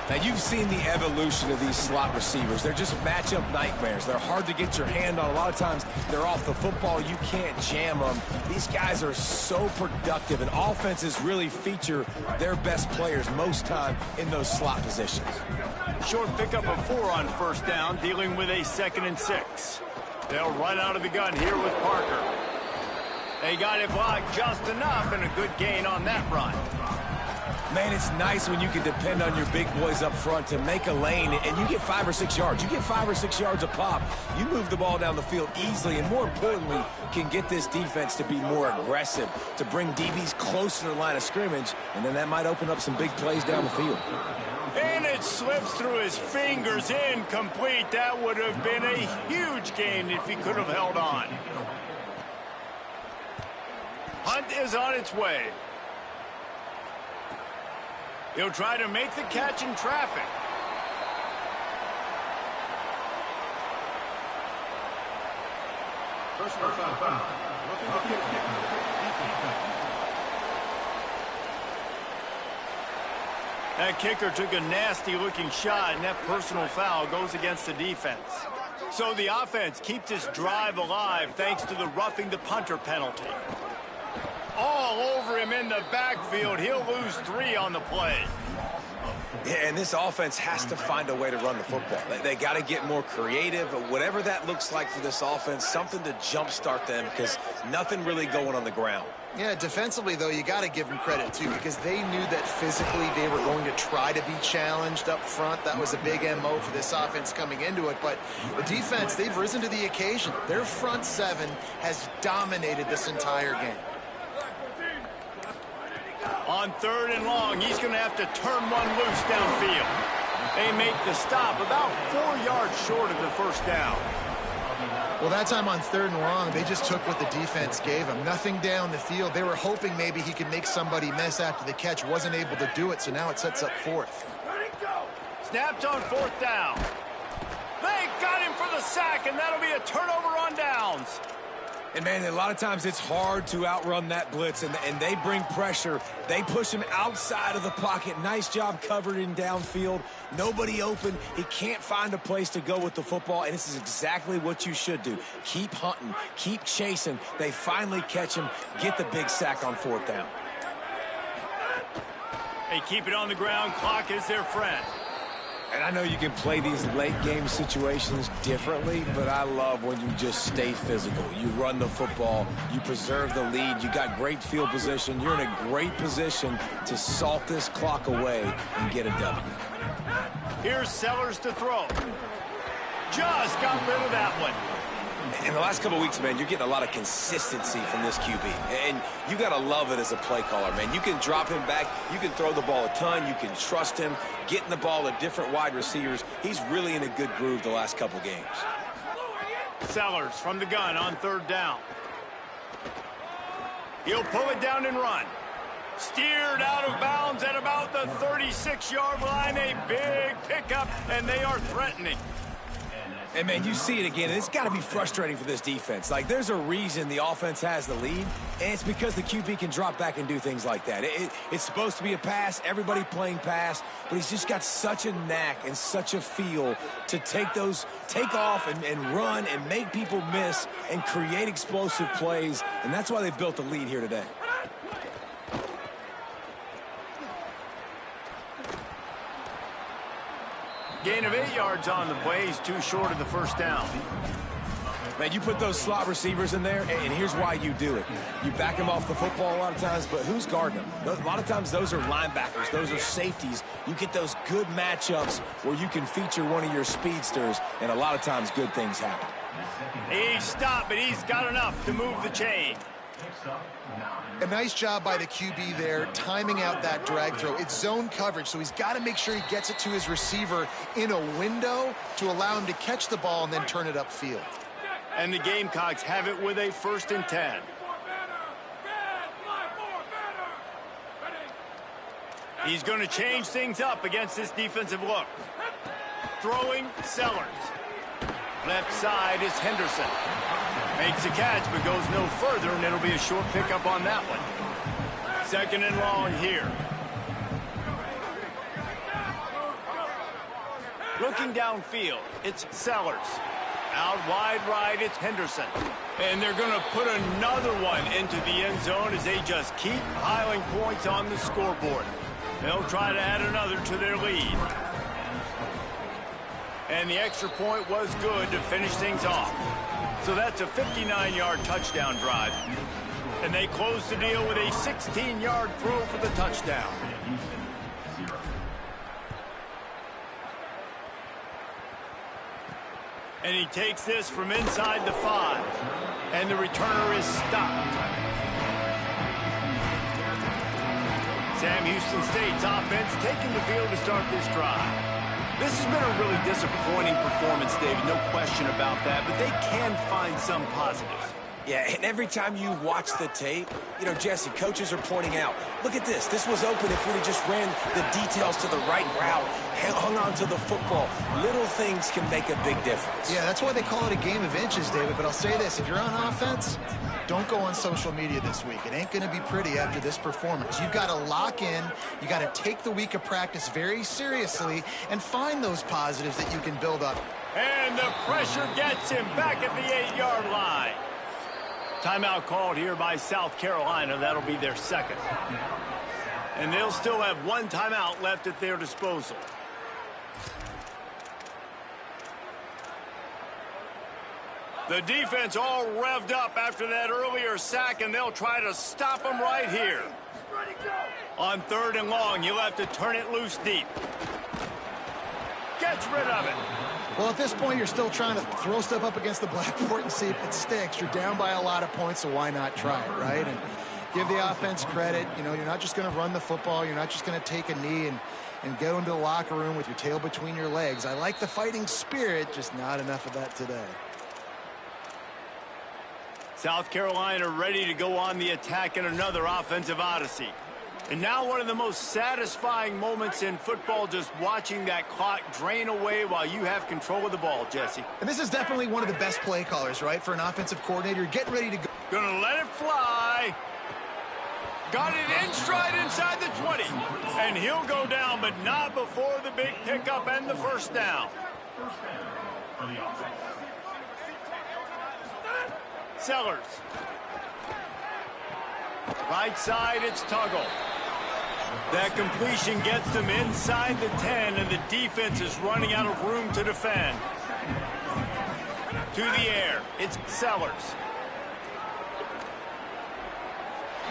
Now, you've seen the evolution of these slot receivers. They're just matchup nightmares. They're hard to get your hand on. A lot of times, they're off the football. You can't jam them. These guys are so productive, and offenses really feature their best players most time in those slot positions. Short pickup of 4 on first down, dealing with a 2nd and 6. They'll run out of the gun here with Parker. They got it blocked just enough, and a good gain on that run. Man, it's nice when you can depend on your big boys up front to make a lane, and you get 5 or 6 yards. You get 5 or 6 yards a pop. You move the ball down the field easily, and more importantly, can get this defense to be more aggressive, to bring DBs close to the line of scrimmage, and then that might open up some big plays down the field. And it slips through his fingers, incomplete. That would have been a huge gain if he could have held on. Hunt is on its way. He'll try to make the catch in traffic. Personal foul. That kicker took a nasty-looking shot, and that personal foul goes against the defense. So the offense keeps this drive alive thanks to the roughing the punter penalty. All over him in the backfield. He'll lose 3 on the play. Yeah, and this offense has to find a way to run the football. They got to get more creative, whatever that looks like for this offense, something to jumpstart them because nothing really going on the ground. Yeah, defensively, though, you got to give them credit, too, because they knew that physically they were going to try to be challenged up front. That was a big MO for this offense coming into it. But the defense, they've risen to the occasion. Their front 7 has dominated this entire game. On 3rd and long, he's going to have to turn one loose downfield. They make the stop about 4 yards short of the first down. Well, that time on 3rd and long, they just took what the defense gave them. Nothing down the field. They were hoping maybe he could make somebody miss after the catch. Wasn't able to do it, so now it sets up 4th. Snapped on 4th down. They got him for the sack, and that'll be a turnover on downs. And, man, a lot of times it's hard to outrun that blitz, and they bring pressure. They push him outside of the pocket. Nice job covered in downfield. Nobody open. He can't find a place to go with the football, and this is exactly what you should do. Keep hunting. Keep chasing. They finally catch him. Get the big sack on 4th down. They keep it on the ground. Clock is their friend. And I know you can play these late-game situations differently, but I love when you just stay physical. You run the football. You preserve the lead. You got great field position. You're in a great position to salt this clock away and get a W. Here's Sellers to throw. Just got rid of that one. In the last couple of weeks, man, you're getting a lot of consistency from this QB. And you got to love it as a play caller, man. You can drop him back. You can throw the ball a ton. You can trust him. Getting the ball to different wide receivers. He's really in a good groove the last couple games. Sellers from the gun on 3rd down. He'll pull it down and run. Steered out of bounds at about the 36-yard line. A big pickup, and they are threatening. And, man, you see it again, and it's got to be frustrating for this defense. Like, there's a reason the offense has the lead, and it's because the QB can drop back and do things like that. It's supposed to be a pass, everybody playing pass, but he's just got such a knack and such a feel to take off and run and make people miss and create explosive plays, and that's why they built the lead here today. Gain of 8 yards on the play. He's too short of the first down. Man, you put those slot receivers in there, and here's why you do it. You back them off the football a lot of times, but who's guarding them? A lot of times those are linebackers. Those are safeties. You get those good matchups where you can feature one of your speedsters, and a lot of times good things happen. He's stopped, but he's got enough to move the chain. A nice job by the QB there, timing out that drag throw. It's zone coverage, so he's got to make sure he gets it to his receiver in a window to allow him to catch the ball and then turn it upfield. And the Gamecocks have it with a 1st and 10. He's going to change things up against this defensive look. Throwing, Sellers. Left side is Henderson. Makes a catch, but goes no further, and it'll be a short pickup on that one. 2nd and long here. Looking downfield, it's Sellers. Out wide right, it's Henderson. And they're going to put another one into the end zone as they just keep piling points on the scoreboard. They'll try to add another to their lead. And the extra point was good to finish things off. So that's a 59-yard touchdown drive. And they close the deal with a 16-yard throw for the touchdown. And he takes this from inside the 5. And the returner is stopped. Sam Houston State's offense taking the field to start this drive. This has been a really disappointing performance, David, no question about that, but they can find some positives. Yeah, and every time you watch the tape, you know, Jesse, coaches are pointing out, look at this. This was open if we just ran the details to the right route, hung on to the football. Little things can make a big difference. Yeah, that's why they call it a game of inches, David. But I'll say this, if you're on offense, don't go on social media this week. It ain't going to be pretty after this performance. You've got to lock in. You got to take the week of practice very seriously and find those positives that you can build up. And the pressure gets him back at the 8-yard line. Timeout called here by South Carolina. That'll be their 2nd. And they'll still have 1 timeout left at their disposal. The defense all revved up after that earlier sack, and they'll try to stop them right here. On 3rd and long, you'll have to turn it loose deep. Gets rid of it. Well, at this point, you're still trying to throw stuff up against the blackboard and see if it sticks. You're down by a lot of points, so why not try it, right? And give the offense credit. You know, you're not just going to run the football. You're not just going to take a knee and go into the locker room with your tail between your legs. I like the fighting spirit, just not enough of that today. South Carolina ready to go on the attack in another offensive odyssey. And now one of the most satisfying moments in football, just watching that clock drain away while you have control of the ball, Jesse. And this is definitely one of the best play callers, right, for an offensive coordinator. Getting ready to go. Gonna let it fly. Got it in stride inside the 20. And he'll go down, but not before the big pickup and the 1st down. Sellers. Right side, it's Tuggle. That completion gets them inside the 10, and the defense is running out of room to defend. To the air, it's Sellers.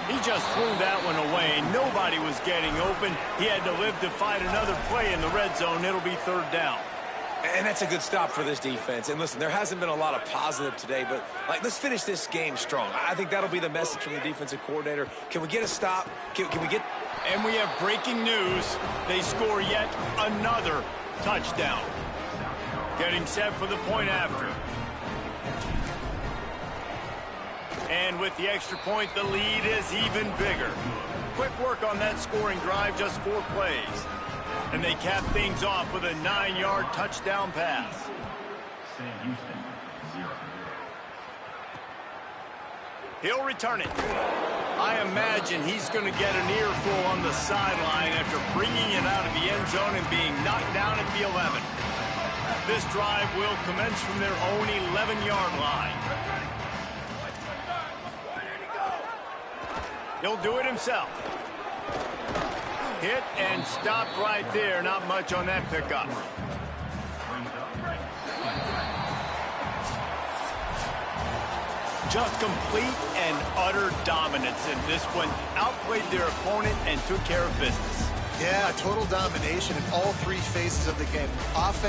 He just threw that one away. Nobody was getting open. He had to live to fight another play in the red zone. It'll be 3rd down. And that's a good stop for this defense. And listen, there hasn't been a lot of positive today, but let's finish this game strong. I think that'll be the message from the defensive coordinator. Can we get a stop? Can we get... And we have breaking news. They score yet another touchdown. Getting set for the point after. And with the extra point, the lead is even bigger. Quick work on that scoring drive, just 4 plays. And they cap things off with a 9-yard touchdown pass. He'll return it. I imagine he's going to get an earful on the sideline after bringing it out of the end zone and being knocked down at the 11. This drive will commence from their own 11-yard line. He'll do it himself. Hit and stopped right there. Not much on that pickup. Just complete and utter dominance in this one. Outplayed their opponent and took care of business. Yeah, total domination in all three phases of the game. Offense.